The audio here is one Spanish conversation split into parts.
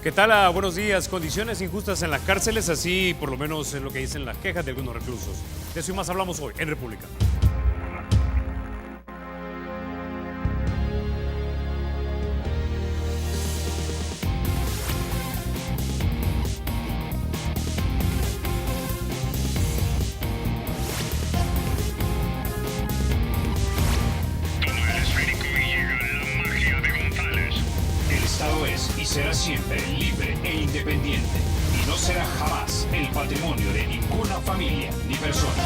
¿Qué tal? Buenos días. Condiciones injustas en las cárceles, así por lo menos es lo que dicen las quejas de algunos reclusos. De eso y más hablamos hoy en República. Y será siempre libre e independiente, y no será jamás el patrimonio de ninguna familia ni persona.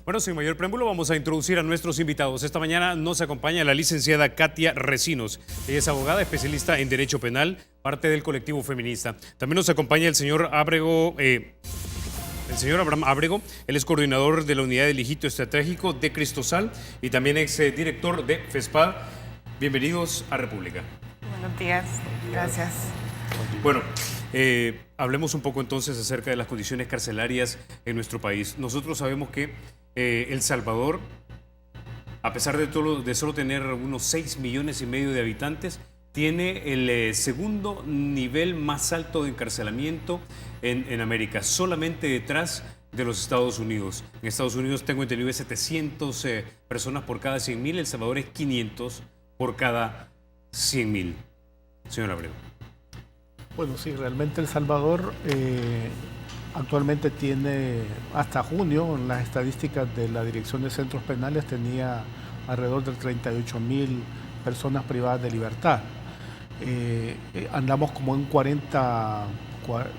Bueno, sin mayor preámbulo, vamos a introducir a nuestros invitados. Esta mañana nos acompaña la licenciada Katia Recinos. Ella es abogada especialista en Derecho Penal, parte del colectivo feminista. También nos acompaña el señor Ábrego. El señor Abraham Ábrego, él es coordinador de la Unidad de Litigio Estratégico de Cristosal y también ex director de FESPAD. Bienvenidos a República. Buenos días, gracias. Bueno, hablemos un poco entonces acerca de las condiciones carcelarias en nuestro país. Nosotros sabemos que El Salvador, a pesar de solo tener unos 6,5 millones de habitantes, tiene el segundo nivel más alto de encarcelamiento en América, solamente detrás de los Estados Unidos. En Estados Unidos tengo entendido 700 personas por cada 100,000, El Salvador es 500 por cada 100,000. Señor Abreu. Bueno, sí, realmente El Salvador actualmente tiene, hasta junio, en las estadísticas de la Dirección de Centros Penales, tenía alrededor de 38,000 personas privadas de libertad. Andamos como en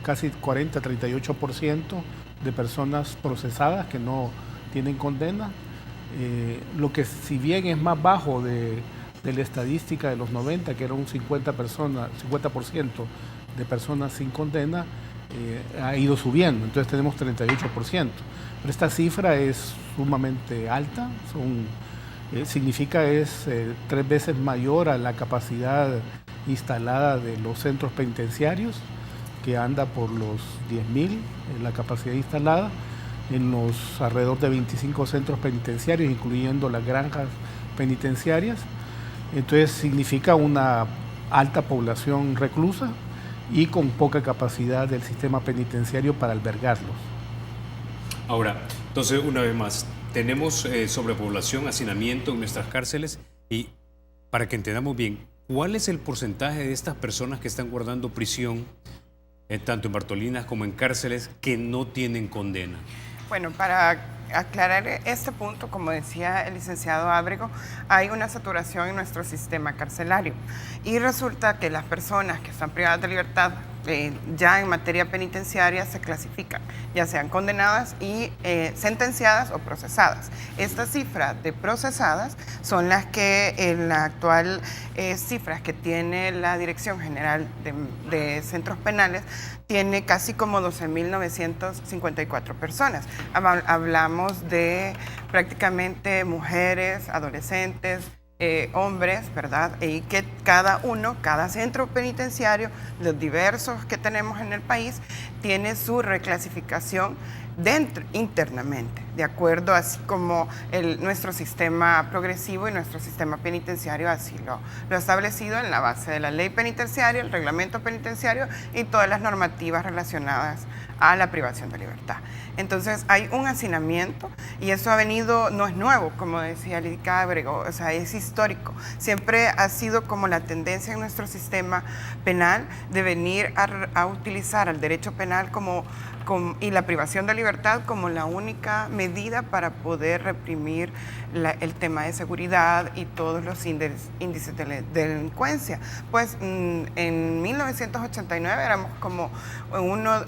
casi 40-38% de personas procesadas que no tienen condena, lo que si bien es más bajo de la estadística de los 90, que era un 50% de personas sin condena, ha ido subiendo, entonces tenemos 38%. Pero esta cifra es sumamente alta, significa es 3 veces mayor a la capacidad instalada de los centros penitenciarios, que anda por los 10,000 en la capacidad instalada, en los alrededor de 25 centros penitenciarios, incluyendo las granjas penitenciarias. Entonces significa una alta población reclusa y con poca capacidad del sistema penitenciario para albergarlos. Ahora, entonces una vez más, tenemos sobrepoblación, hacinamiento en nuestras cárceles y para que entendamos bien, ¿cuál es el porcentaje de estas personas que están guardando prisión, tanto en Bartolinas como en cárceles, que no tienen condena? Bueno, para aclarar este punto, como decía el licenciado Ábrego, hay una saturación en nuestro sistema carcelario y resulta que las personas que están privadas de libertad ya en materia penitenciaria se clasifican, ya sean condenadas y sentenciadas o procesadas. Esta cifra de procesadas son las que en la actual cifras que tiene la Dirección General de Centros Penales, tiene casi como 12,954 personas. Hablamos de prácticamente mujeres, adolescentes, hombres, ¿verdad? Y que cada centro penitenciario, los diversos que tenemos en el país, tiene su reclasificación internamente, de acuerdo, así como nuestro sistema progresivo y nuestro sistema penitenciario así lo ha establecido en la base de la ley penitenciaria, el reglamento penitenciario y todas las normativas relacionadas a la privación de libertad. Entonces hay un hacinamiento y eso ha venido, no es nuevo, como decía Lica Ábrego, o sea, es histórico. Siempre ha sido como la tendencia en nuestro sistema penal de venir a utilizar el derecho penal y la privación de libertad como la única medida para poder reprimir el tema de seguridad y todos los índices de delincuencia. Pues en 1989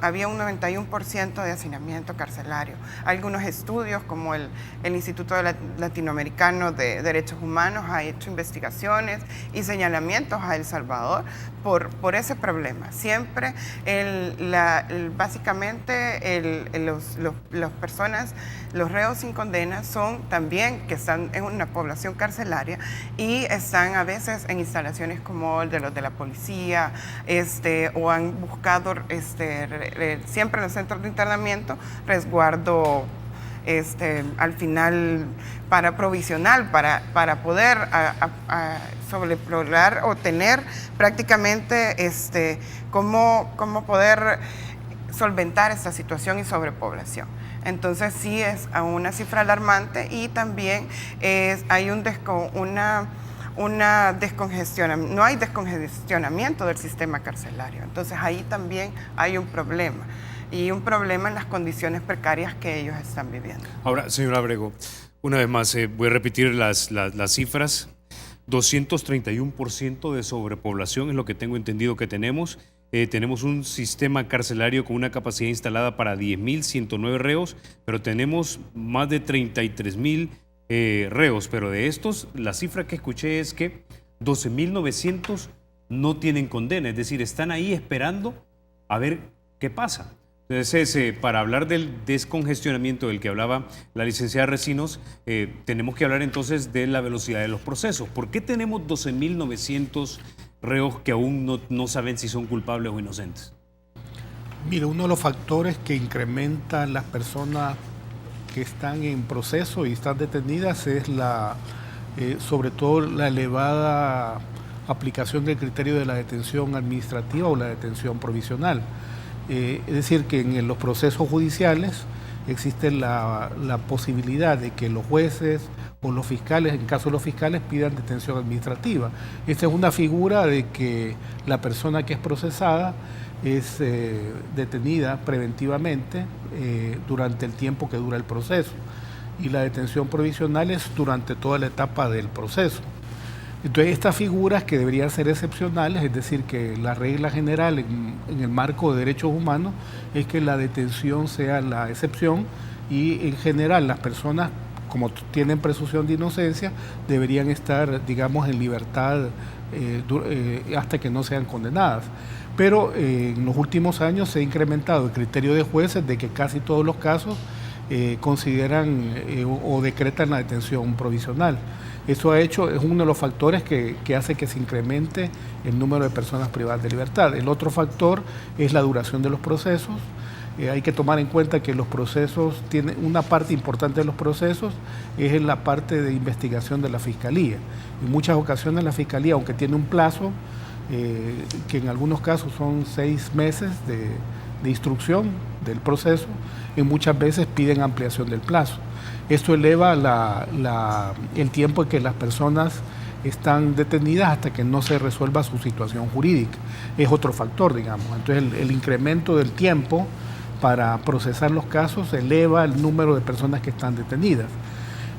había un 91% de hacinamiento carcelario. Algunos estudios como el Instituto Latinoamericano de Derechos Humanos ha hecho investigaciones y señalamientos a El Salvador por ese problema. Siempre básicamente las personas, los reos sin condena son también que están en una población carcelaria y están a veces en instalaciones como los de la policía, o han buscado siempre en los centros de internamiento resguardo al final para provisional, para poder sobrepoblar o tener prácticamente cómo poder solventar esta situación y sobrepoblación. Entonces sí es una cifra alarmante y también hay no hay descongestionamiento del sistema carcelario. Entonces ahí también hay un problema, y un problema en las condiciones precarias que ellos están viviendo. Ahora, señor Ábrego, una vez más, voy a repetir las cifras. 231% de sobrepoblación es lo que tengo entendido que tenemos. Tenemos un sistema carcelario con una capacidad instalada para 10.109 reos, pero tenemos más de 33.000 reos. Pero de estos, la cifra que escuché es que 12.900 no tienen condena, es decir, están ahí esperando a ver qué pasa. Entonces, para hablar del descongestionamiento del que hablaba la licenciada Recinos, tenemos que hablar entonces de la velocidad de los procesos. ¿Por qué tenemos 12.900 reos que aún no saben si son culpables o inocentes? Mira, uno de los factores que incrementan las personas que están en proceso y están detenidas es sobre todo la elevada aplicación del criterio de la detención administrativa o la detención provisional. Es decir, que en los procesos judiciales existe la posibilidad de que los jueces o los fiscales, en caso de los fiscales, pidan detención administrativa. Esta es una figura de que la persona que es procesada es detenida preventivamente durante el tiempo que dura el proceso, y la detención provisional es durante toda la etapa del proceso. Entonces, estas figuras que deberían ser excepcionales, es decir, que la regla general en el marco de derechos humanos es que la detención sea la excepción, y en general las personas, como tienen presunción de inocencia, deberían estar, digamos, en libertad hasta que no sean condenadas. Pero en los últimos años se ha incrementado el criterio de jueces de que casi todos los casos consideran o decretan la detención provisional. Eso es uno de los factores que hace que se incremente el número de personas privadas de libertad. El otro factor es la duración de los procesos. Hay que tomar en cuenta que los procesos, una parte importante de los procesos es en la parte de investigación de la Fiscalía. En muchas ocasiones la Fiscalía, aunque tiene un plazo, que en algunos casos son 6 meses de instrucción del proceso, y muchas veces piden ampliación del plazo. Esto eleva el tiempo en que las personas están detenidas hasta que no se resuelva su situación jurídica. Es otro factor, digamos. Entonces el incremento del tiempo para procesar los casos eleva el número de personas que están detenidas.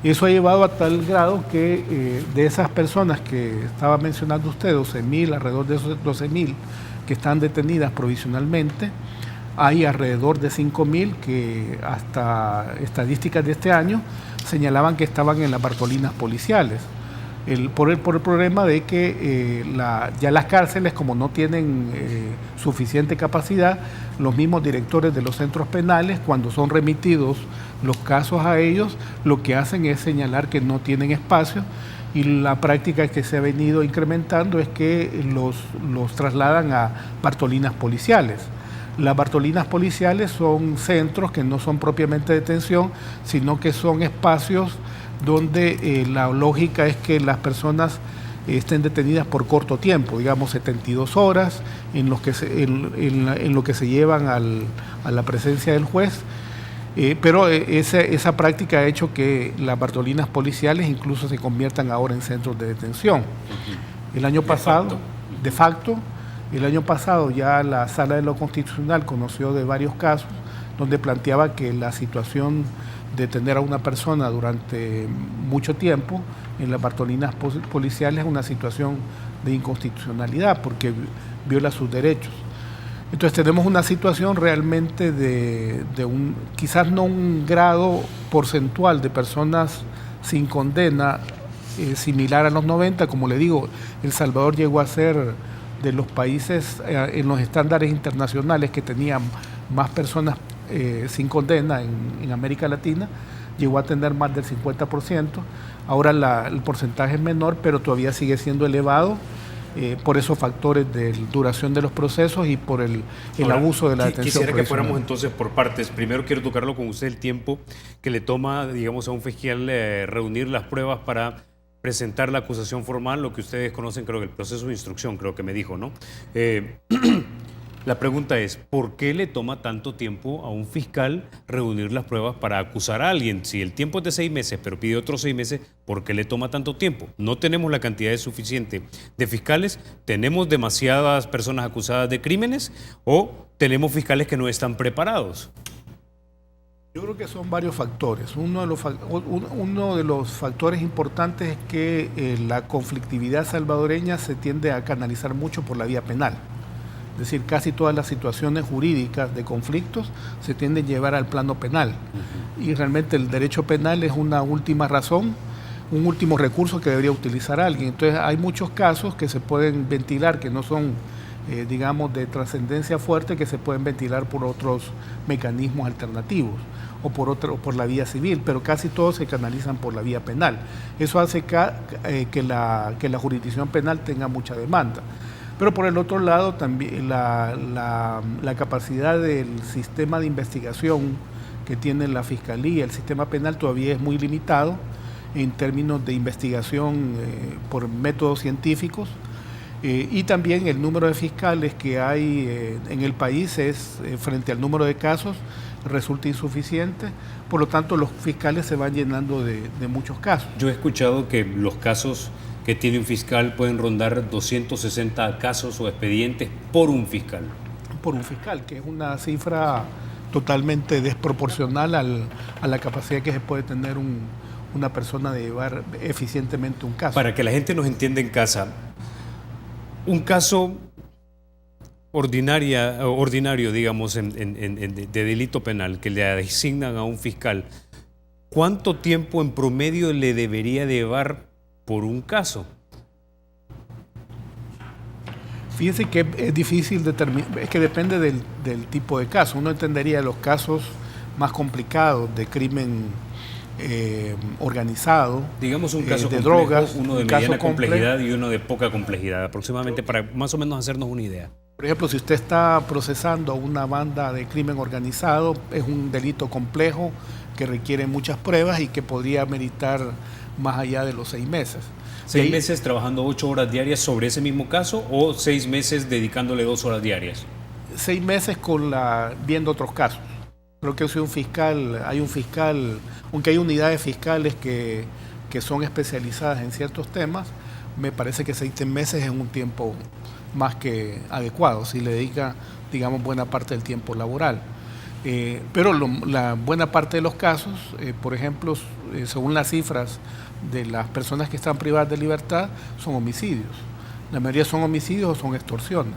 Eso ha llevado a tal grado que de esas personas que estaba mencionando usted, 12.000, alrededor de esos 12.000 que están detenidas provisionalmente, hay alrededor de 5.000 que hasta estadísticas de este año señalaban que estaban en las Bartolinas policiales. Por el problema de que ya las cárceles, como no tienen suficiente capacidad, los mismos directores de los centros penales, cuando son remitidos los casos a ellos, lo que hacen es señalar que no tienen espacio, y la práctica que se ha venido incrementando es que los trasladan a Bartolinas policiales. Las Bartolinas policiales son centros que no son propiamente detención, sino que son espacios donde la lógica es que las personas estén detenidas por corto tiempo, digamos 72 horas, en lo que se llevan a la presencia del juez. Pero esa práctica ha hecho que las Bartolinas policiales incluso se conviertan ahora en centros de detención. El año pasado, de facto, el año pasado ya la Sala de lo Constitucional conoció de varios casos donde planteaba que la situación de tener a una persona durante mucho tiempo en las Bartolinas policiales es una situación de inconstitucionalidad porque viola sus derechos. Entonces tenemos una situación realmente quizás no un grado porcentual de personas sin condena similar a los 90, como le digo, El Salvador llegó a ser de los países en los estándares internacionales que tenían más personas sin condena en América Latina, llegó a tener más del 50%, ahora el porcentaje es menor, pero todavía sigue siendo elevado, por esos factores de duración de los procesos y por el Ahora, abuso de la detención quisiera que provisional. fuéramos entonces por partes. Primero quiero tocarlo con usted, el tiempo que le toma, digamos, a un fiscal reunir las pruebas para presentar la acusación formal, lo que ustedes conocen, creo que el proceso de instrucción, creo que me dijo, ¿no? La pregunta es, ¿por qué le toma tanto tiempo a un fiscal reunir las pruebas para acusar a alguien? Si el tiempo es de 6 meses, pero pide otros 6 meses, ¿por qué le toma tanto tiempo? No tenemos la cantidad suficiente de fiscales, tenemos demasiadas personas acusadas de crímenes o tenemos fiscales que no están preparados. Yo creo que son varios factores. Uno de los factores importantes es que la conflictividad salvadoreña se tiende a canalizar mucho por la vía penal. Es decir, casi todas las situaciones jurídicas de conflictos se tienden a llevar al plano penal. Y realmente el derecho penal es una última razón, un último recurso que debería utilizar alguien. Entonces hay muchos casos que se pueden ventilar, que no son, digamos, de trascendencia fuerte, que se pueden ventilar por otros mecanismos alternativos o por la vía civil, pero casi todos se canalizan por la vía penal. Eso hace que la jurisdicción penal tenga mucha demanda. Pero por el otro lado, también la capacidad del sistema de investigación que tiene la Fiscalía, el sistema penal todavía es muy limitado en términos de investigación por métodos científicos, y también el número de fiscales que hay en el país frente al número de casos resulta insuficiente, por lo tanto los fiscales se van llenando de muchos casos. Yo he escuchado que los casos que tiene un fiscal pueden rondar 260 casos o expedientes por un fiscal. Por un fiscal, que es una cifra totalmente desproporcional a la capacidad que se puede tener una persona de llevar eficientemente un caso. Para que la gente nos entienda en casa, un caso ordinario, digamos, de delito penal que le asignan a un fiscal, ¿cuánto tiempo en promedio le debería llevar por un caso? Fíjense que es difícil determinar, es que depende del tipo de caso. Uno entendería los casos más complicados de crimen organizado, digamos un caso de complejo, drogas, uno de mediana complejidad y uno de poca complejidad, aproximadamente, para más o menos hacernos una idea. Por ejemplo, si usted está procesando a una banda de crimen organizado, es un delito complejo que requiere muchas pruebas y que podría meritar más allá de los 6 meses. 6 meses trabajando 8 horas diarias sobre ese mismo caso o 6 meses dedicándole 2 horas diarias. 6 meses viendo otros casos. Creo que si hay un fiscal, aunque hay unidades fiscales que son especializadas en ciertos temas, me parece que 6 meses es un tiempo más que adecuado, si le dedica, digamos, buena parte del tiempo laboral. Pero la buena parte de los casos, por ejemplo, según las cifras de las personas que están privadas de libertad, son homicidios. La mayoría son homicidios o son extorsiones.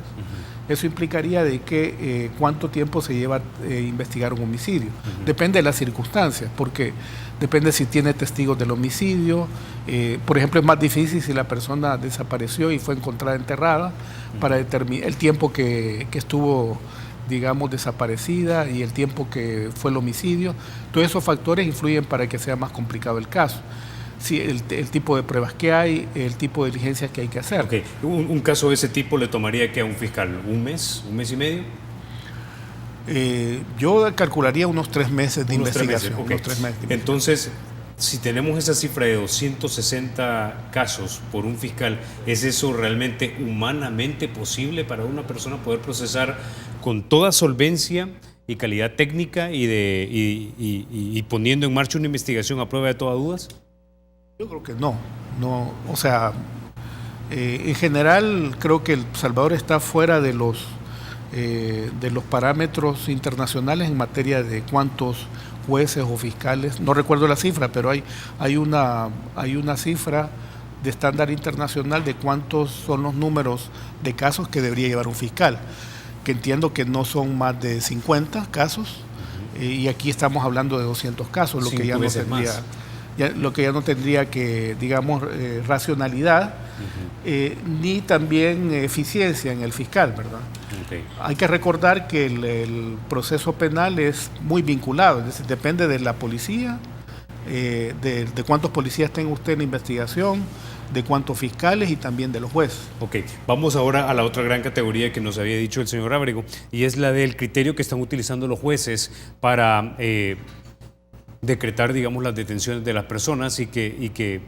Eso implicaría de que cuánto tiempo se lleva investigar un homicidio. Depende de las circunstancias, porque depende si tiene testigos del homicidio. Por ejemplo, es más difícil si la persona desapareció y fue encontrada enterrada, para determinar el tiempo que estuvo, digamos, desaparecida y el tiempo que fue el homicidio. Todos esos factores influyen para que sea más complicado el caso. Sí, el tipo de pruebas que hay, el tipo de diligencias que hay que hacer. Okay. ¿Un caso de ese tipo le tomaría que a un fiscal? ¿Un mes y medio? Yo calcularía unos 3 meses de investigación. Okay. Unos 3 meses. Entonces, si tenemos esa cifra de 260 casos por un fiscal, ¿es eso realmente humanamente posible para una persona poder procesar con toda solvencia y calidad técnica y poniendo en marcha una investigación a prueba de todas dudas? Yo creo que no, o sea, en general creo que El Salvador está fuera de los parámetros internacionales en materia de cuántos jueces o fiscales, no recuerdo la cifra, pero hay una cifra de estándar internacional de cuántos son los números de casos que debería llevar un fiscal, que entiendo que no son más de 50 casos, y aquí estamos hablando de 200 casos, lo que ya no tendría... lo que ya no tendría que, digamos, racionalidad, ni también eficiencia en el fiscal, ¿verdad? Okay. Hay que recordar que el proceso penal es muy vinculado, es decir, depende de la policía, de cuántos policías tenga usted en la investigación, de cuántos fiscales y también de los jueces. Ok, vamos ahora a la otra gran categoría que nos había dicho el señor Ábrego, y es la del criterio que están utilizando los jueces para decretar, digamos, las detenciones de las personas y que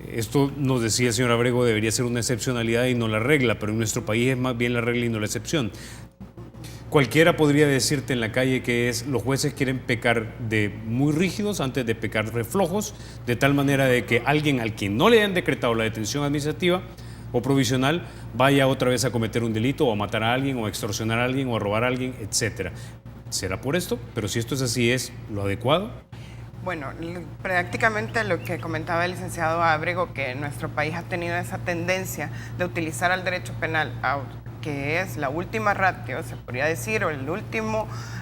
esto, nos decía el señor Ábrego, debería ser una excepcionalidad y no la regla, pero en nuestro país es más bien la regla y no la excepción. Cualquiera podría decirte en la calle que los jueces quieren pecar de muy rígidos antes de pecar de flojos, de tal manera de que alguien al quien no le hayan decretado la detención administrativa o provisional vaya otra vez a cometer un delito o a matar a alguien o a extorsionar a alguien o a robar a alguien, etc. ¿Será por esto? Pero si esto es así, ¿es lo adecuado? Bueno, prácticamente lo que comentaba el licenciado Ábrego, que nuestro país ha tenido esa tendencia de utilizar al derecho penal, que es la última ratio, se podría decir, o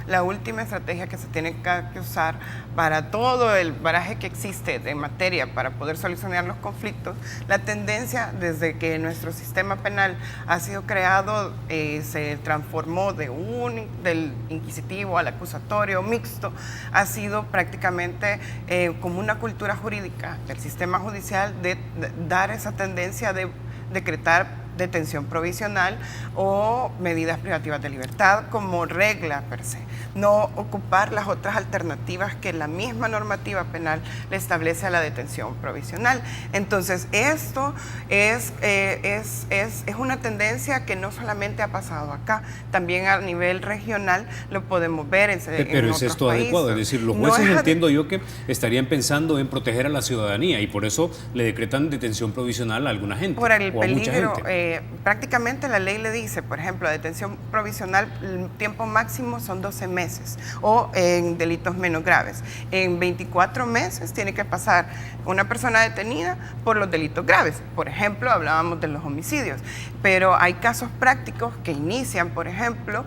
la última estrategia que se tiene que usar para todo el baraje que existe de materia para poder solucionar los conflictos. La tendencia desde que nuestro sistema penal ha sido creado, se transformó del inquisitivo al acusatorio mixto, ha sido prácticamente como una cultura jurídica del sistema judicial de dar esa tendencia de decretar detención provisional o medidas privativas de libertad como regla per se, no ocupar las otras alternativas que la misma normativa penal le establece a la detención provisional. Entonces, esto es una tendencia que no solamente ha pasado acá, también a nivel regional lo podemos ver en Pero ¿es esto adecuado? Es decir, los jueces, entiendo yo, que estarían pensando en proteger a la ciudadanía y por eso le decretan detención provisional a alguna gente por el o a mucha peligro, gente. prácticamente la ley le dice, por ejemplo, detención provisional, el tiempo máximo son 12 meses o en delitos menos graves. En 24 meses tiene que pasar una persona detenida por los delitos graves. Por ejemplo, hablábamos de los homicidios, pero hay casos prácticos que inician, por ejemplo,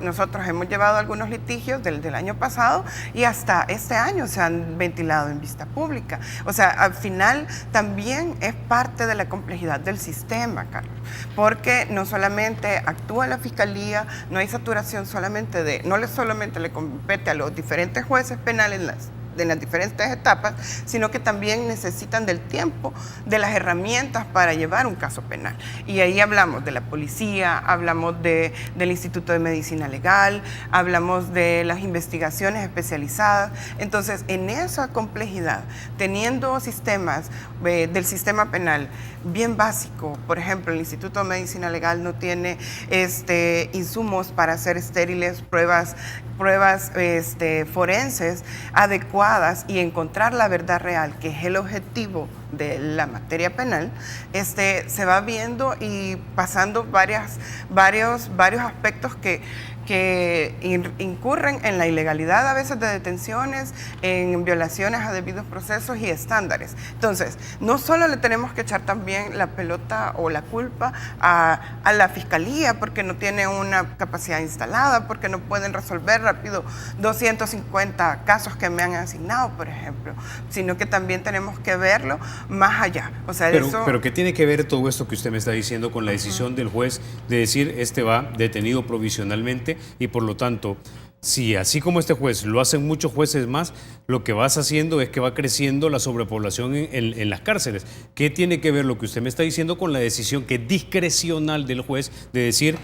nosotros hemos llevado algunos litigios del año pasado y hasta este año se han ventilado en vista pública. O sea, al final también es parte de la complejidad del sistema, Carlos, porque no solamente actúa la Fiscalía, no hay saturación no solamente le compete a los diferentes jueces penales en las diferentes etapas, sino que también necesitan del tiempo, de las herramientas para llevar un caso penal. Y ahí hablamos de la policía, hablamos del Instituto de Medicina Legal, hablamos de las investigaciones especializadas. Entonces, en esa complejidad, teniendo sistemas del sistema penal bien básico, por ejemplo, el Instituto de Medicina Legal no tiene insumos para hacer estériles, pruebas forenses adecuadas y encontrar la verdad real, que es el objetivo de la materia penal, se va viendo y pasando varios aspectos que incurren en la ilegalidad a veces de detenciones, en violaciones a debidos procesos y estándares. Entonces, no solo le tenemos que echar también la pelota o la culpa a la Fiscalía porque no tiene una capacidad instalada, porque no pueden resolver rápido 250 casos que me han asignado, por ejemplo, sino que también tenemos que verlo más allá. O sea, pero ¿qué tiene que ver todo esto que usted me está diciendo con la decisión del juez de decir va detenido provisionalmente? Y por lo tanto, si así como este juez lo hacen muchos jueces más, lo que vas haciendo es que va creciendo la sobrepoblación en las cárceles. ¿Qué tiene que ver lo que usted me está diciendo con la decisión que es discrecional del juez de decir: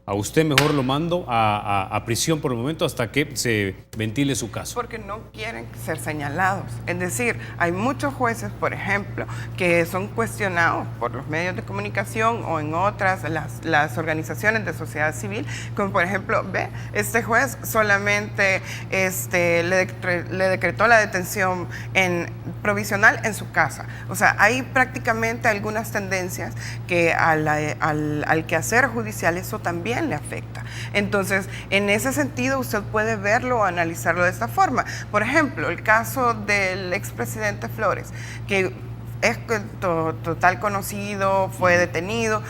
a usted mejor lo mando a prisión por el momento hasta que se ventile su caso? Porque no quieren ser señalados. Es decir, hay muchos jueces, por ejemplo, que son cuestionados por los medios de comunicación o en otras, las organizaciones de sociedad civil, como por ejemplo, este juez solamente le decretó la detención provisional en su casa. O sea, hay prácticamente algunas tendencias que al quehacer judicial eso también le afecta. Entonces, en ese sentido, usted puede verlo o analizarlo de esta forma. Por ejemplo, el caso del expresidente Flores, que es total conocido, fue detenido.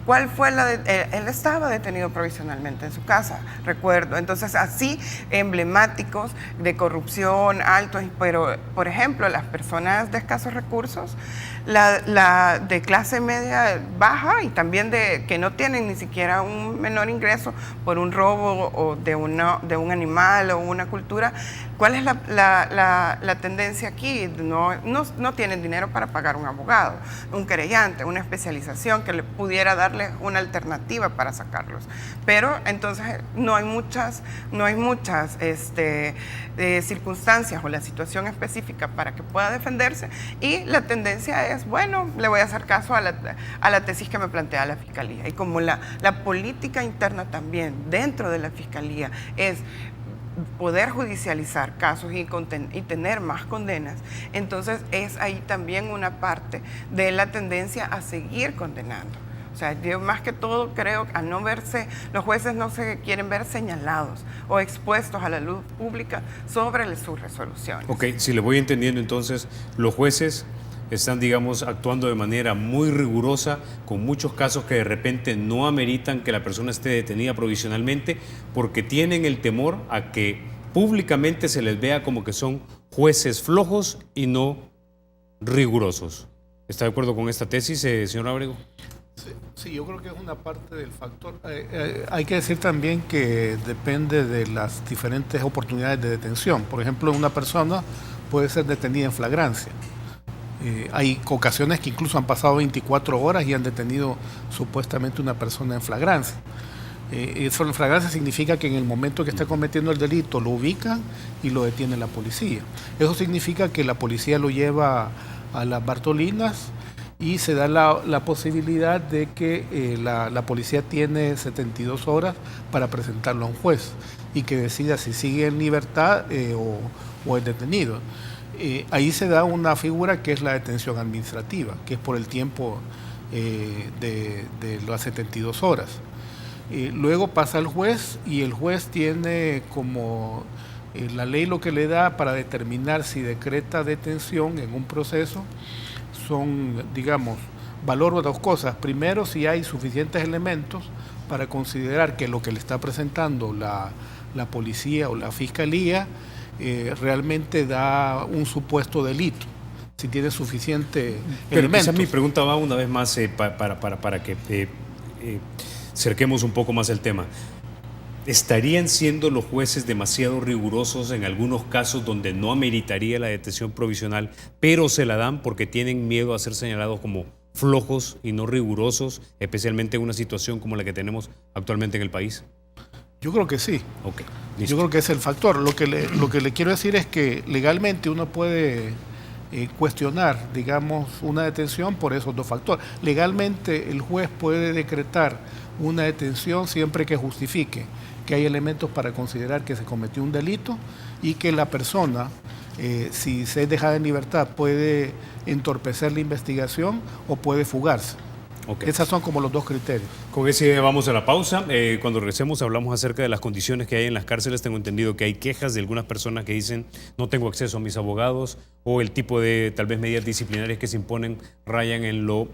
¿Cuál fue él estaba detenido provisionalmente en su casa, recuerdo. Entonces, así emblemáticos de corrupción, altos, pero, por ejemplo, las personas de escasos recursos, la de clase media baja y también que no tienen ni siquiera un menor ingreso por un robo o de un animal o una cultura, ¿Cuál es la tendencia aquí? No tienen dinero para pagar un abogado, un querellante, una especialización que le pudiera darle una alternativa para sacarlos. Pero entonces no hay muchas circunstancias o la situación específica para que pueda defenderse, y la tendencia es, bueno, le voy a hacer caso a la tesis que me plantea la Fiscalía. Y como la política interna también dentro de la Fiscalía es poder judicializar casos y tener más condenas, entonces es ahí también una parte de la tendencia a seguir condenando. O sea, yo más que todo creo que los jueces no se quieren ver señalados o expuestos a la luz pública sobre sus resoluciones. Ok, si le voy entendiendo entonces, los jueces están, digamos, actuando de manera muy rigurosa, con muchos casos que de repente no ameritan que la persona esté detenida provisionalmente, porque tienen el temor a que públicamente se les vea como que son jueces flojos y no rigurosos. ¿Está de acuerdo con esta tesis, señor Ábrego? Sí, yo creo que es una parte del factor. Hay que decir también que depende de las diferentes oportunidades de detención. Por ejemplo, una persona puede ser detenida en flagrancia. Hay ocasiones que incluso han pasado 24 horas y han detenido supuestamente una persona en flagrancia. Eso en flagrancia significa que en el momento que está cometiendo el delito lo ubican y lo detiene la policía. Eso significa que la policía lo lleva a las Bartolinas y se da la posibilidad de que la policía tiene 72 horas para presentarlo a un juez y que decida si sigue en libertad o es detenido. Ahí se da una figura que es la detención administrativa, que es por el tiempo de las 72 horas. Luego pasa al juez y el juez tiene como la ley lo que le da para determinar si decreta detención en un proceso son, digamos, valoro dos cosas. Primero, si hay suficientes elementos para considerar que lo que le está presentando la policía o la fiscalía realmente da un supuesto delito, si tiene suficiente elementos. Quizá mi pregunta va una vez más para que cerquemos un poco más el tema. ¿Estarían siendo los jueces demasiado rigurosos en algunos casos donde no ameritaría la detención provisional, pero se la dan porque tienen miedo a ser señalados como flojos y no rigurosos, especialmente en una situación como la que tenemos actualmente en el país? Yo creo que sí. Okay, yo creo que es el factor. Lo que le quiero decir es que legalmente uno puede cuestionar, digamos, una detención por esos dos factores. Legalmente el juez puede decretar una detención siempre que justifique que hay elementos para considerar que se cometió un delito y que la persona, si se es dejada en libertad, puede entorpecer la investigación o puede fugarse. Okay. Esos son como los dos criterios. Con ese vamos a la pausa. Cuando regresemos hablamos acerca de las condiciones que hay en las cárceles. Tengo entendido que hay quejas de algunas personas que dicen no tengo acceso a mis abogados, o el tipo de tal vez medidas disciplinarias que se imponen rayan en lo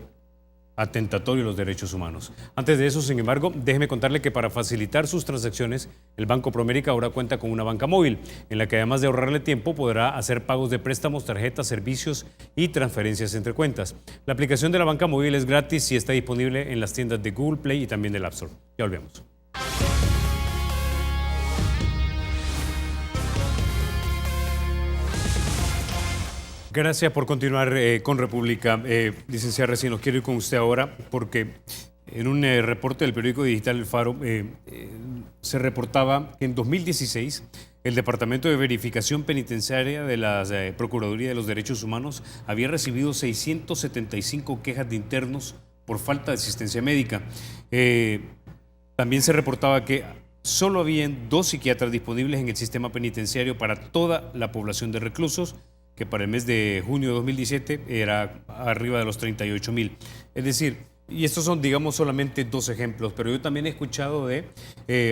atentatorio a los derechos humanos. Antes de eso, sin embargo, déjeme contarle que para facilitar sus transacciones, el Banco Promérica ahora cuenta con una banca móvil, en la que además de ahorrarle tiempo, podrá hacer pagos de préstamos, tarjetas, servicios y transferencias entre cuentas. La aplicación de la banca móvil es gratis y está disponible en las tiendas de Google Play y también del App Store. Ya volvemos. Gracias por continuar con República. Licenciada Recinos, quiero ir con usted ahora porque en un reporte del periódico digital El Faro se reportaba que en 2016 el Departamento de Verificación Penitenciaria de la Procuraduría de los Derechos Humanos había recibido 675 quejas de internos por falta de asistencia médica. También se reportaba que solo habían 2 psiquiatras disponibles en el sistema penitenciario para toda la población de reclusos, que para el mes de junio de 2017 era arriba de los 38,000. Es decir, y estos son, digamos, solamente 2 ejemplos, pero yo también he escuchado de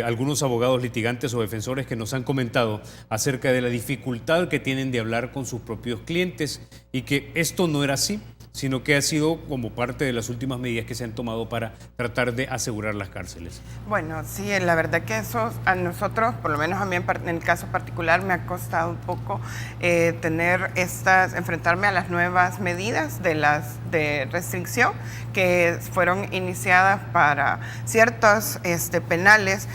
algunos abogados litigantes o defensores que nos han comentado acerca de la dificultad que tienen de hablar con sus propios clientes y que esto no era así, sino que ha sido como parte de las últimas medidas que se han tomado para tratar de asegurar las cárceles. Bueno, sí, la verdad que eso a nosotros, por lo menos a mí en el caso particular, me ha costado un poco enfrentarme a las nuevas medidas de restricción que fueron iniciadas para ciertos penales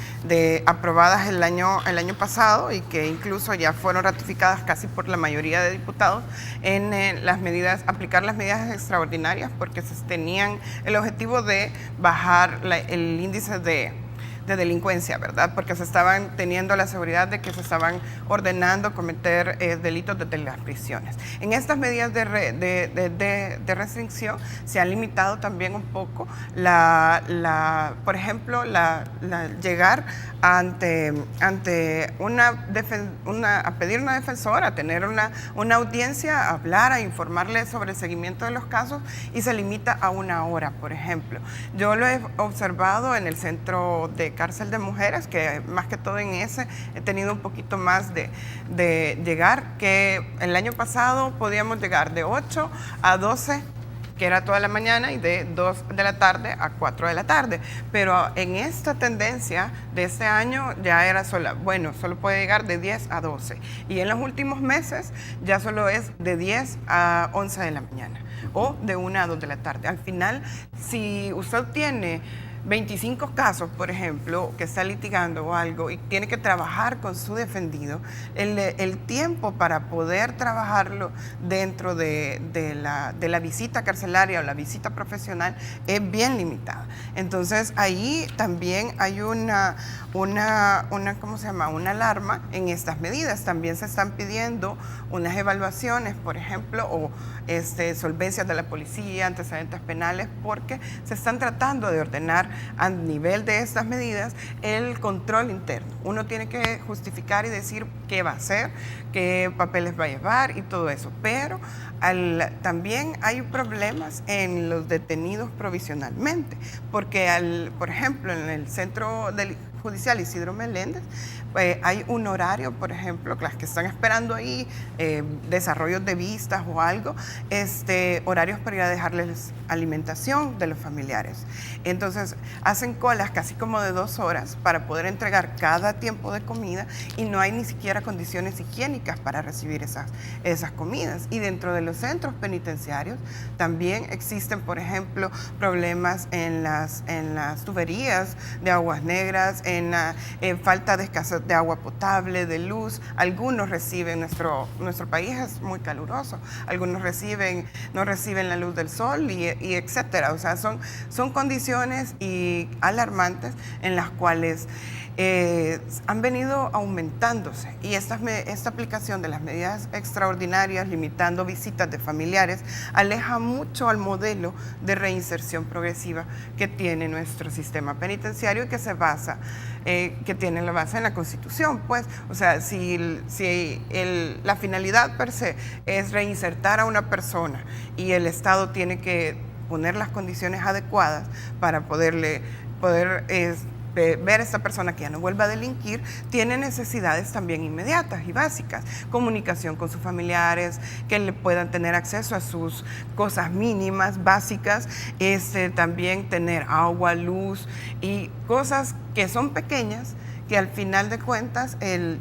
aprobadas el año pasado y que incluso ya fueron ratificadas casi por la mayoría de diputados en aplicar las medidas extraordinarias, porque se tenían el objetivo de bajar el índice de delincuencia, ¿verdad? Porque se estaban teniendo la seguridad de que se estaban ordenando cometer delitos desde las prisiones. En estas medidas de restricción se ha limitado también un poco por ejemplo, llegar a pedir una defensora, a tener una audiencia, a hablar, a informarle sobre el seguimiento de los casos, y se limita a 1 hora, por ejemplo. Yo lo he observado en el centro de cárcel de mujeres, que más que todo en ese he tenido un poquito más de llegar, que el año pasado podíamos llegar de 8 a 12, que era toda la mañana, y de 2 de la tarde a 4 de la tarde. Pero en esta tendencia de este año ya era solo puede llegar de 10 a 12. Y en los últimos meses ya solo es de 10 a 11 de la mañana o de 1 a 2 de la tarde. Al final, si usted tiene 25 casos, por ejemplo, que está litigando o algo y tiene que trabajar con su defendido, el tiempo para poder trabajarlo dentro de la visita carcelaria o la visita profesional es bien limitada. Entonces ahí también hay una alarma en estas medidas. También se están pidiendo unas evaluaciones, por ejemplo, o solvencias de la policía, antecedentes penales, porque se están tratando de ordenar a nivel de estas medidas el control interno. Uno tiene que justificar y decir qué va a hacer, qué papeles va a llevar y todo eso. Pero también hay problemas en los detenidos provisionalmente, porque por ejemplo, en el centro judicial Isidro Meléndez, hay un horario, por ejemplo, las que están esperando ahí, desarrollos de vistas o algo, horarios para ir a dejarles alimentación de los familiares. Entonces, hacen colas casi como de 2 horas para poder entregar cada tiempo de comida, y no hay ni siquiera condiciones higiénicas para recibir esas comidas. Y dentro de los centros penitenciarios también existen, por ejemplo, problemas en las tuberías de aguas negras, en falta de escasez de agua potable, de luz. Algunos reciben, nuestro país es muy caluroso, algunos no reciben la luz del sol y etcétera. O sea, son condiciones alarmantes en las cuales han venido aumentándose, y esta aplicación de las medidas extraordinarias limitando visitas de familiares aleja mucho al modelo de reinserción progresiva que tiene nuestro sistema penitenciario y que tiene la base en la Constitución. Pues, o sea, si la finalidad per se es reinsertar a una persona y el Estado tiene que poner las condiciones adecuadas para poder ver a esta persona que ya no vuelva a delinquir, tiene necesidades también inmediatas y básicas: comunicación con sus familiares, que le puedan tener acceso a sus cosas mínimas, básicas, también tener agua, luz y cosas que son pequeñas, que al final de cuentas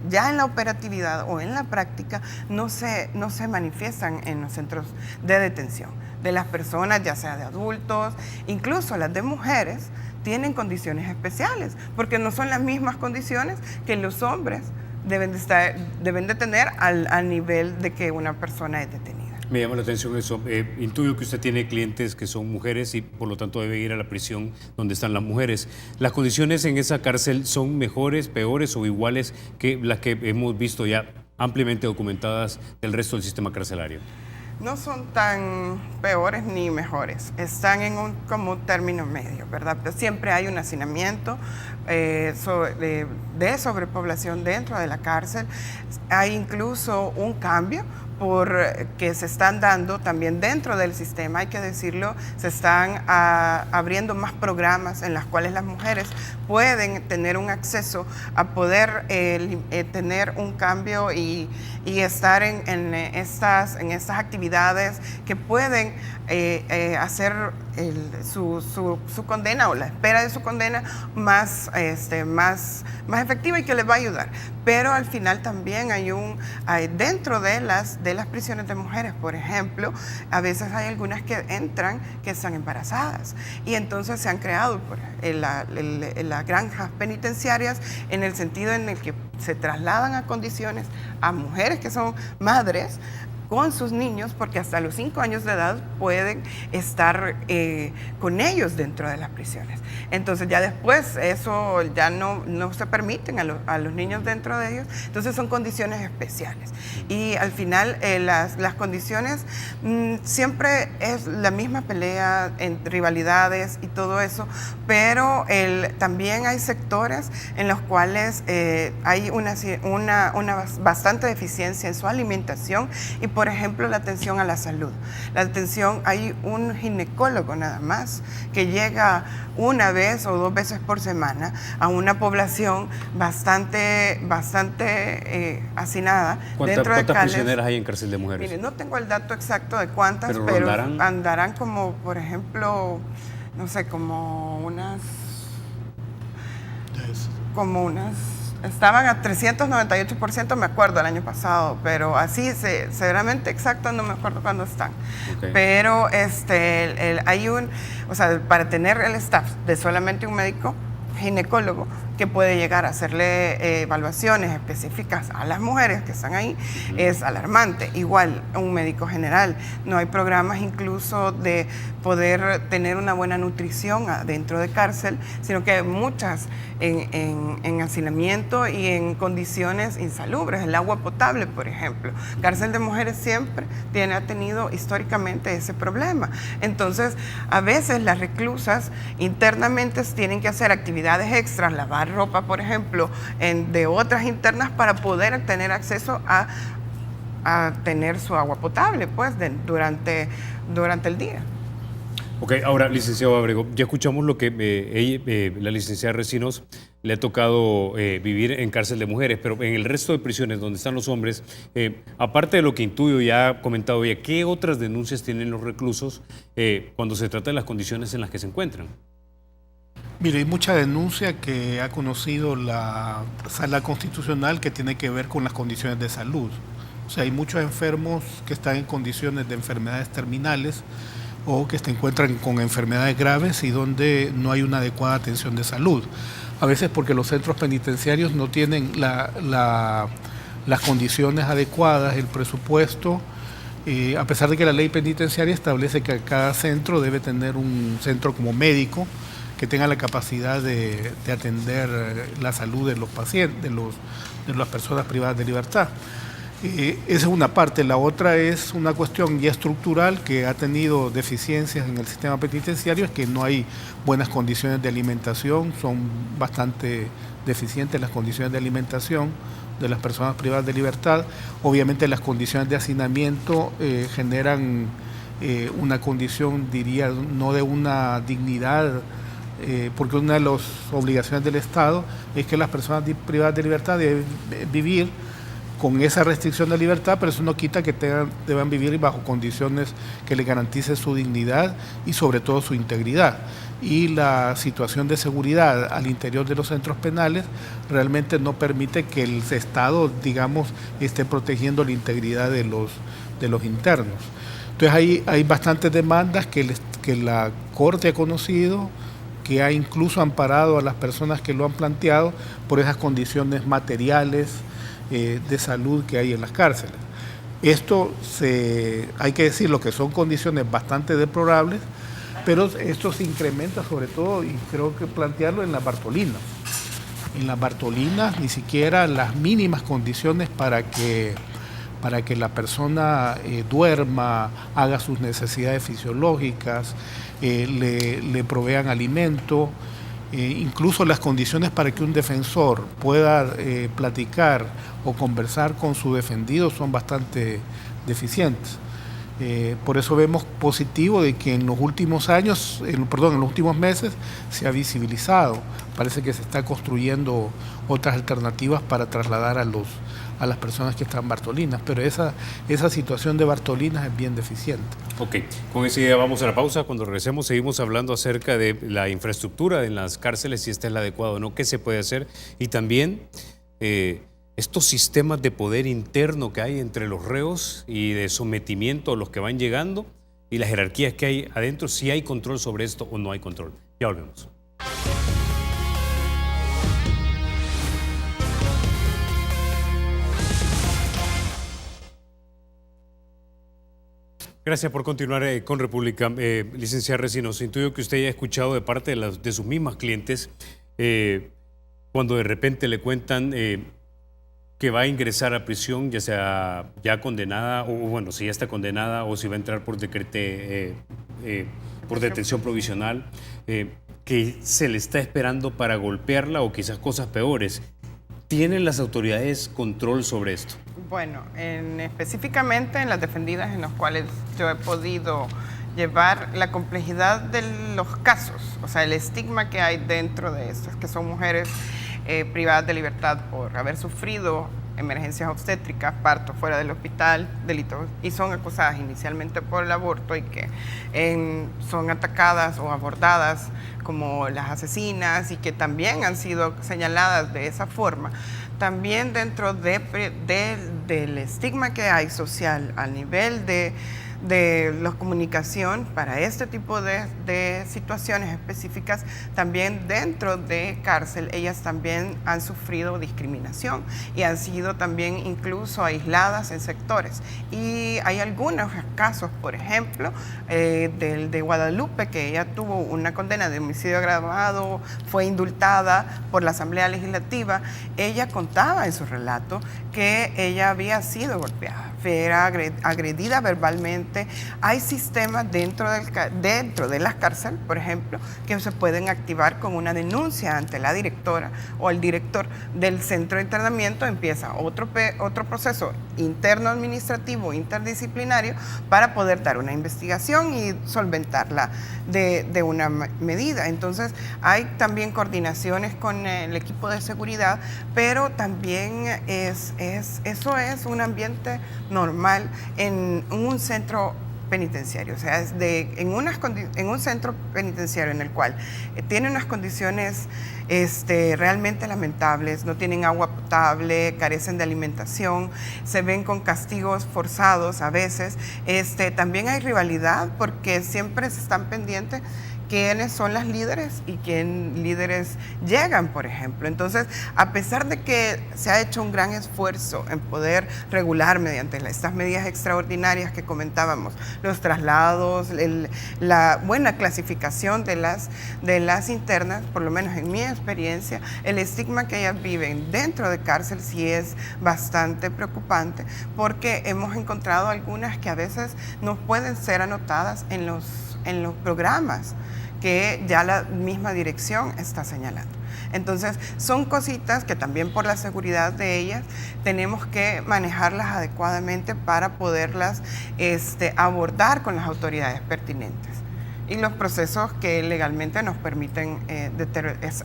ya en la operatividad o en la práctica no se manifiestan en los centros de detención de las personas, ya sea de adultos, incluso las de mujeres, tienen condiciones especiales, porque no son las mismas condiciones que los hombres deben de tener al nivel de que una persona es detenida. Me llama la atención eso. Intuyo que usted tiene clientes que son mujeres y por lo tanto debe ir a la prisión donde están las mujeres. ¿Las condiciones en esa cárcel son mejores, peores o iguales que las que hemos visto ya ampliamente documentadas del resto del sistema carcelario? No son tan peores ni mejores, están en como término medio, ¿verdad? Pero siempre hay un hacinamiento de sobrepoblación dentro de la cárcel. Hay incluso un cambio que se están dando también dentro del sistema, hay que decirlo. Se están abriendo más programas en los cuales las mujeres pueden tener un acceso a poder tener un cambio y estar en estas actividades que pueden hacer su condena o la espera de su condena más efectiva y que les va a ayudar. Pero al final también hay dentro de las prisiones de mujeres, por ejemplo, a veces hay algunas que entran que están embarazadas y entonces se han creado las granjas penitenciarias en el sentido en el que se trasladan a condiciones a mujeres que son madres con sus niños, porque hasta los 5 años de edad pueden estar con ellos dentro de las prisiones. Entonces ya después eso ya no se permiten a los niños dentro de ellos, entonces son condiciones especiales. Y al final las condiciones siempre es la misma pelea, en rivalidades y todo eso, pero también hay sectores en los cuales hay una bastante deficiencia en su alimentación y por ejemplo, la atención a la salud. Hay un ginecólogo nada más que llega 1 vez o 2 veces por semana a una población bastante hacinada. ¿Cuántas prisioneras hay en cárcel de mujeres? Mire, no tengo el dato exacto de cuántas, pero andarán como, por ejemplo, no sé, como unas... Estaban a 398%, me acuerdo, el año pasado, pero así, severamente exacto, no me acuerdo cuándo están. Okay. Pero para tener el staff de solamente un médico ginecólogo que puede llegar a hacerle evaluaciones específicas a las mujeres que están ahí, es alarmante. Igual, un médico general. No hay programas incluso de poder tener una buena nutrición dentro de cárcel, sino que hay muchas en hacinamiento y en condiciones insalubres. El agua potable, por ejemplo. Cárcel de mujeres siempre ha tenido históricamente ese problema. Entonces, a veces las reclusas internamente tienen que hacer actividades extras, lavar ropa, por ejemplo, de otras internas para poder tener acceso a tener su agua potable, pues, durante el día. Ok, ahora, licenciado Ábrego, ya escuchamos lo que la licenciada Recinos le ha tocado vivir en cárcel de mujeres, pero en el resto de prisiones donde están los hombres, aparte de lo que intuyo ya ha comentado ella, ¿qué otras denuncias tienen los reclusos cuando se trata de las condiciones en las que se encuentran? Mire, hay mucha denuncia que ha conocido la Sala Constitucional que tiene que ver con las condiciones de salud. O sea, hay muchos enfermos que están en condiciones de enfermedades terminales o que se encuentran con enfermedades graves y donde no hay una adecuada atención de salud. A veces porque los centros penitenciarios no tienen las condiciones adecuadas, el presupuesto, a pesar de que la ley penitenciaria establece que cada centro debe tener un centro como médico que tenga la capacidad de atender la salud de los pacientes, de las personas privadas de libertad. Esa es una parte. La otra es una cuestión ya estructural que ha tenido deficiencias en el sistema penitenciario, es que no hay buenas condiciones de alimentación, son bastante deficientes las condiciones de alimentación de las personas privadas de libertad. Obviamente las condiciones de hacinamiento generan una condición, diría, no de una dignidad, porque una de las obligaciones del Estado es que las personas privadas de libertad deben vivir con esa restricción de libertad, pero eso no quita que deban vivir bajo condiciones que les garanticen su dignidad y sobre todo su integridad. Y la situación de seguridad al interior de los centros penales realmente no permite que el Estado, digamos, esté protegiendo la integridad de los internos. Entonces hay bastantes demandas que la Corte ha conocido, que ha incluso amparado a las personas que lo han planteado por esas condiciones materiales de salud que hay en las cárceles. Esto hay que decirlo que son condiciones bastante deplorables, pero esto se incrementa sobre todo, y creo que plantearlo en las Bartolinas. En las Bartolinas ni siquiera las mínimas condiciones para que la persona duerma, haga sus necesidades fisiológicas, le provean alimento, incluso las condiciones para que un defensor pueda platicar o conversar con su defendido son bastante deficientes. Por eso vemos positivo de que en los últimos años, en los últimos meses se ha visibilizado. Parece que se está construyendo otras alternativas para trasladar a las personas que están en Bartolinas, pero esa situación de Bartolinas es bien deficiente. Ok, con esa idea vamos a la pausa. Cuando regresemos seguimos hablando acerca de la infraestructura en las cárceles, si esta es la adecuada o no, qué se puede hacer, y también estos sistemas de poder interno que hay entre los reos y de sometimiento a los que van llegando y las jerarquías que hay adentro, si hay control sobre esto o no hay control. Ya volvemos. Gracias por continuar con República. Licenciada Recinos, intuyo que usted haya escuchado de parte de sus mismas clientes cuando de repente le cuentan que va a ingresar a prisión, ya sea ya condenada, o bueno, si ya está condenada, o si va a entrar por por detención provisional, que se le está esperando para golpearla o quizás cosas peores. ¿Tienen las autoridades control sobre esto? Bueno, específicamente en las defendidas en las cuales yo he podido llevar la complejidad de los casos, o sea, el estigma que hay dentro de esto, es que son mujeres privadas de libertad por haber sufrido emergencias obstétricas, parto fuera del hospital, delitos, y son acusadas inicialmente por el aborto y que son atacadas o abordadas como las asesinas y que también han sido señaladas de esa forma. También dentro del estigma que hay social a nivel de la comunicación para este tipo de situaciones específicas, también dentro de cárcel, ellas también han sufrido discriminación y han sido también incluso aisladas en sectores. Y hay algunos casos, por ejemplo, del de Guadalupe, que ella tuvo una condena de homicidio agravado, fue indultada por la Asamblea Legislativa. Ella contaba en su relato que ella había sido golpeada, era agredida verbalmente. Hay sistemas dentro de las cárceles, por ejemplo, que se pueden activar con una denuncia ante la directora o el director del centro de internamiento. Empieza otro proceso interno administrativo, interdisciplinario, para poder dar una investigación y solventarla de una medida. Entonces, hay también coordinaciones con el equipo de seguridad, pero también eso es un ambiente normal en un centro penitenciario, o sea, en un centro penitenciario en el cual tiene unas condiciones realmente lamentables, no tienen agua potable, carecen de alimentación, se ven con castigos forzados a veces. También hay rivalidad porque siempre se están pendientes quiénes son las líderes y quién líderes llegan, por ejemplo. Entonces, a pesar de que se ha hecho un gran esfuerzo en poder regular mediante estas medidas extraordinarias que comentábamos, los traslados, la buena clasificación de las internas, por lo menos en mi experiencia, el estigma que ellas viven dentro de cárcel sí es bastante preocupante, porque hemos encontrado algunas que a veces no pueden ser anotadas en los programas que ya la misma dirección está señalando. Entonces, son cositas que también por la seguridad de ellas tenemos que manejarlas adecuadamente para poderlas abordar con las autoridades pertinentes. Y los procesos que legalmente nos permiten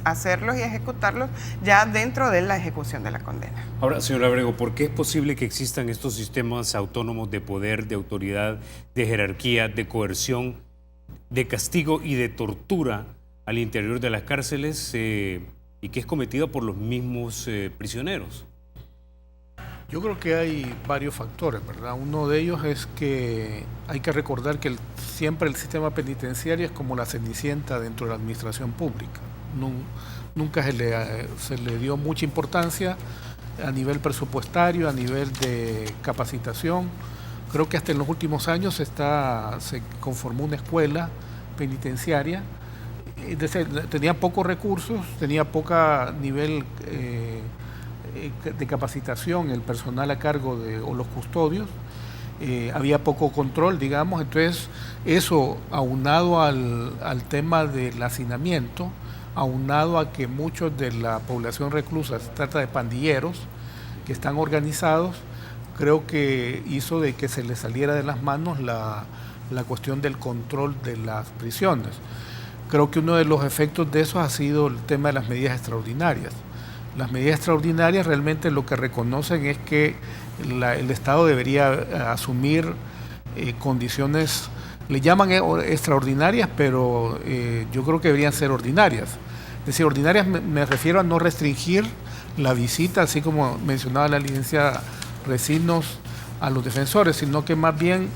hacerlos y ejecutarlos ya dentro de la ejecución de la condena. Ahora, señor Abrego, ¿por qué es posible que existan estos sistemas autónomos de poder, de autoridad, de jerarquía, de coerción, de castigo y de tortura al interior de las cárceles y que es cometido por los mismos prisioneros? Yo creo que hay varios factores, ¿verdad? Uno de ellos es que hay que recordar que siempre el sistema penitenciario es como la cenicienta dentro de la administración pública. Nunca se le dio mucha importancia a nivel presupuestario, a nivel de capacitación. Creo que hasta en los últimos años se conformó una escuela penitenciaria. Tenía pocos recursos, tenía poca nivel de capacitación el personal a cargo o los custodios. Había poco control, digamos. Entonces, eso aunado al tema del hacinamiento, aunado a que muchos de la población reclusa se trata de pandilleros que están organizados, creo que hizo de que se le saliera de las manos la cuestión del control de las prisiones. Creo que uno de los efectos de eso ha sido el tema de las medidas extraordinarias. Las medidas extraordinarias realmente lo que reconocen es que el Estado debería asumir condiciones, le llaman extraordinarias, pero yo creo que deberían ser ordinarias. Es decir, ordinarias me refiero a no restringir la visita, así como mencionaba la licenciada Recinos, a los defensores, sino que más bien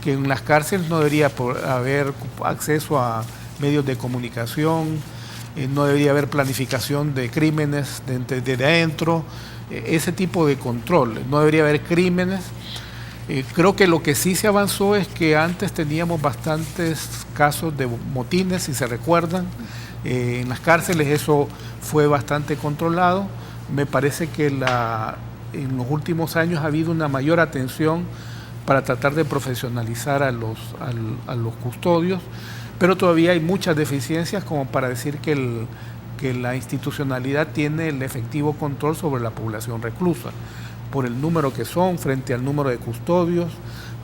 que en las cárceles no debería haber acceso a medios de comunicación, no debería haber planificación de crímenes desde adentro, ese tipo de control, no debería haber crímenes. Creo que lo que sí se avanzó es que antes teníamos bastantes casos de motines, si se recuerdan, en las cárceles eso fue bastante controlado. Me parece que en los últimos años ha habido una mayor atención para tratar de profesionalizar a los custodios, pero todavía hay muchas deficiencias como para decir que la institucionalidad tiene el efectivo control sobre la población reclusa, por el número que son frente al número de custodios,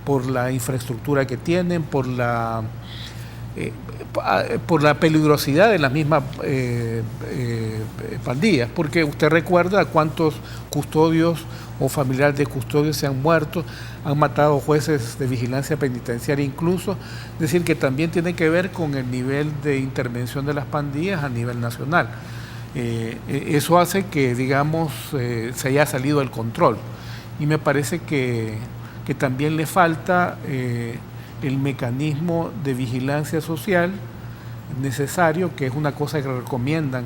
por la infraestructura que tienen, por la peligrosidad de las mismas pandillas, porque usted recuerda cuántos custodios o familiares de custodios se han muerto, han matado jueces de vigilancia penitenciaria incluso, es decir, que también tiene que ver con el nivel de intervención de las pandillas a nivel nacional. Eso hace que, digamos, se haya salido del control, y me parece que también le falta el mecanismo de vigilancia social necesario, que es una cosa que recomiendan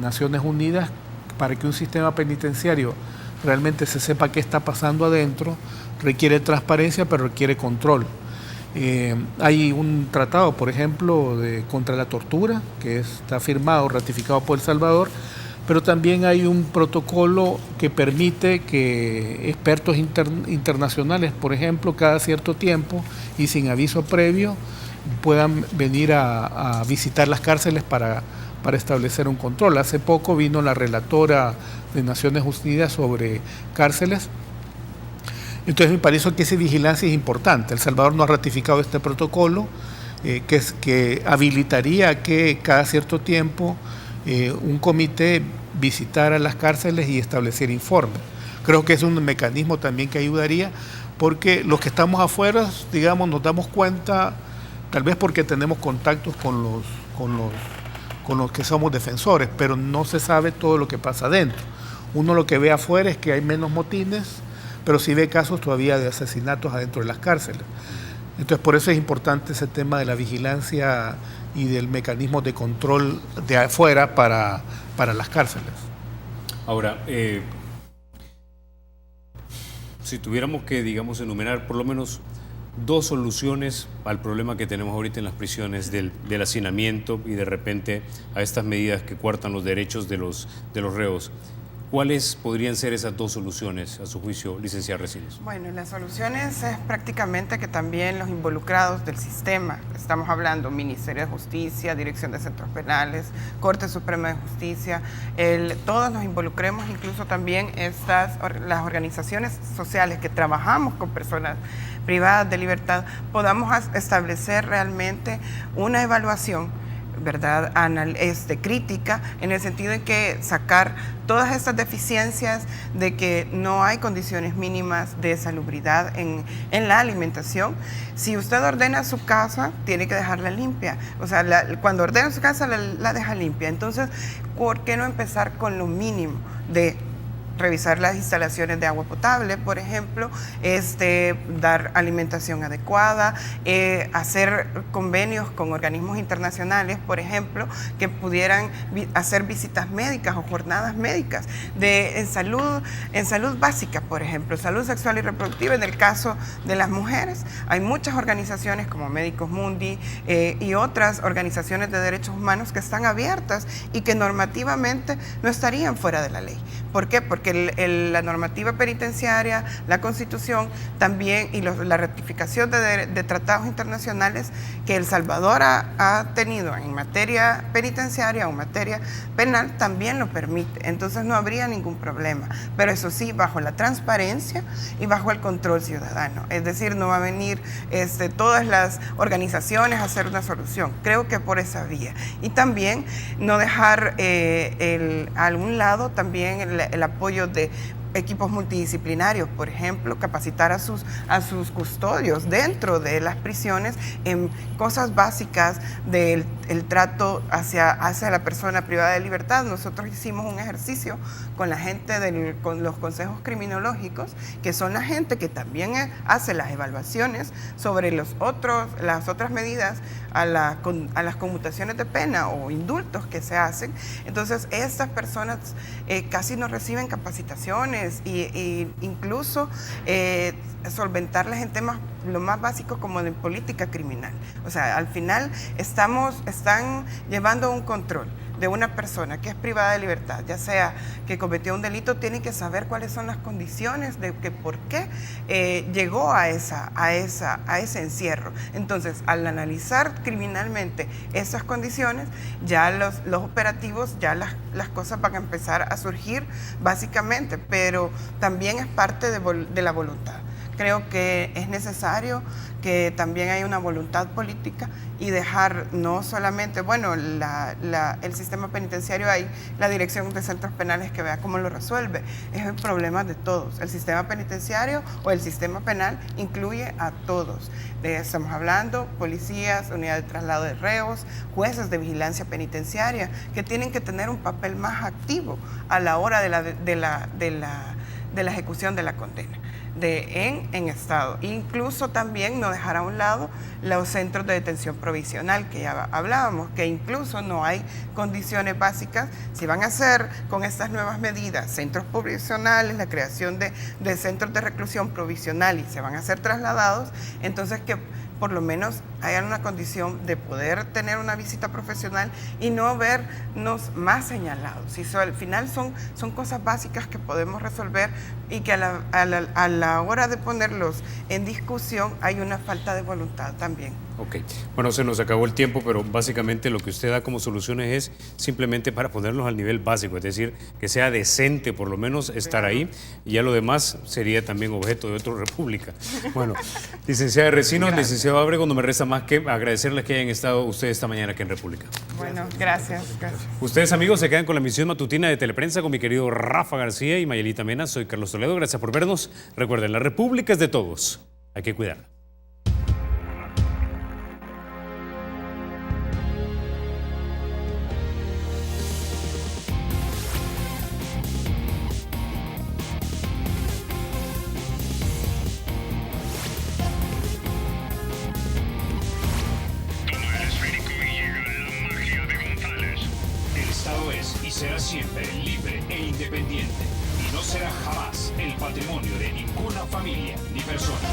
Naciones Unidas para que un sistema penitenciario realmente se sepa qué está pasando adentro. Requiere transparencia, pero requiere control. Hay un tratado, por ejemplo, contra la tortura, que está firmado, ratificado por El Salvador, pero también hay un protocolo que permite que expertos internacionales, por ejemplo, cada cierto tiempo y sin aviso previo, puedan venir a visitar las cárceles para establecer un control. Hace poco vino la relatora de Naciones Unidas sobre cárceles. Entonces me parece que esa vigilancia es importante. El Salvador no ha ratificado este protocolo que habilitaría que cada cierto tiempo un comité visitara las cárceles y establecer informes. Creo que es un mecanismo también que ayudaría, porque los que estamos afuera, digamos, nos damos cuenta, tal vez porque tenemos contactos con los que somos defensores, pero no se sabe todo lo que pasa adentro. Uno lo que ve afuera es que hay menos motines, pero sí ve casos todavía de asesinatos adentro de las cárceles. Entonces, por eso es importante ese tema de la vigilancia y del mecanismo de control de afuera para las cárceles. Ahora, si tuviéramos que, digamos, enumerar por lo menos dos soluciones al problema que tenemos ahorita en las prisiones del hacinamiento y de repente a estas medidas que coartan los derechos de los reos, ¿cuáles podrían ser esas dos soluciones, a su juicio, licenciada Recinos? Bueno, las soluciones es prácticamente que también los involucrados del sistema, estamos hablando Ministerio de Justicia, Dirección de Centros Penales, Corte Suprema de Justicia, todos nos involucremos, incluso también las organizaciones sociales que trabajamos con personas privadas de libertad, podamos establecer realmente una evaluación, ¿verdad?, crítica, en el sentido de que sacar todas estas deficiencias de que no hay condiciones mínimas de salubridad en la alimentación. Si usted ordena su casa, tiene que dejarla limpia. O sea, cuando ordena su casa, la deja limpia. Entonces, ¿por qué no empezar con lo mínimo de revisar las instalaciones de agua potable, por ejemplo, dar alimentación adecuada, hacer convenios con organismos internacionales, por ejemplo, que pudieran hacer visitas médicas o jornadas médicas en salud básica, por ejemplo, salud sexual y reproductiva. En el caso de las mujeres, hay muchas organizaciones como Médicos Mundi y otras organizaciones de derechos humanos que están abiertas y que normativamente no estarían fuera de la ley. ¿Por qué? Porque porque la normativa penitenciaria, la Constitución también y la ratificación de tratados internacionales que El Salvador ha tenido en materia penitenciaria o en materia penal también lo permite. Entonces no habría ningún problema, pero eso sí, bajo la transparencia y bajo el control ciudadano. Es decir, no va a venir todas las organizaciones a hacer una solución. Creo que por esa vía. Y también no dejar a un lado también el apoyo de equipos multidisciplinarios, por ejemplo, capacitar a sus custodios dentro de las prisiones en cosas básicas del trato hacia la persona privada de libertad. Nosotros hicimos un ejercicio con la gente con los consejos criminológicos, que son la gente que también hace las evaluaciones sobre las otras medidas a las conmutaciones de pena o indultos que se hacen. Entonces, estas personas casi no reciben capacitaciones y incluso solventarles en temas lo más básico como de política criminal. O sea, al final están llevando un control de una persona que es privada de libertad, ya sea que cometió un delito, tiene que saber cuáles son las condiciones de que por qué llegó a ese encierro. Entonces, al analizar criminalmente esas condiciones, ya los operativos, ya las cosas van a empezar a surgir básicamente, pero también es parte de la voluntad. Creo que es necesario que también haya una voluntad política y dejar no solamente, bueno, el sistema penitenciario, hay la dirección de centros penales que vea cómo lo resuelve. Es el problema de todos. El sistema penitenciario o el sistema penal incluye a todos. Estamos hablando policías, unidad de traslado de reos, jueces de vigilancia penitenciaria, que tienen que tener un papel más activo a la hora de la ejecución de la condena. En Estado. Incluso también no dejar a un lado los centros de detención provisional que ya hablábamos, que incluso no hay condiciones básicas. Si van a hacer con estas nuevas medidas centros provisionales, la creación de centros de reclusión provisional y se van a hacer trasladados, entonces que por lo menos haya una condición de poder tener una visita profesional y no vernos más señalados. Y al final son cosas básicas que podemos resolver y que a la hora de ponerlos en discusión hay una falta de voluntad también. Ok, bueno, se nos acabó el tiempo, pero básicamente lo que usted da como soluciones es simplemente para ponerlos al nivel básico, es decir, que sea decente por lo menos estar ahí, y ya lo demás sería también objeto de otra república. Bueno, licenciada Recinos, licenciado Ábrego, no me resta más que agradecerles que hayan estado ustedes esta mañana aquí en República. Bueno, gracias. Ustedes, amigos, se quedan con la emisión matutina de Teleprensa con mi querido Rafa García y Mayelita Mena. Soy Carlos Toledo, gracias por vernos. Recuerden, la República es de todos, hay que cuidarla. Será siempre libre e independiente y no será jamás el patrimonio de ninguna familia ni persona.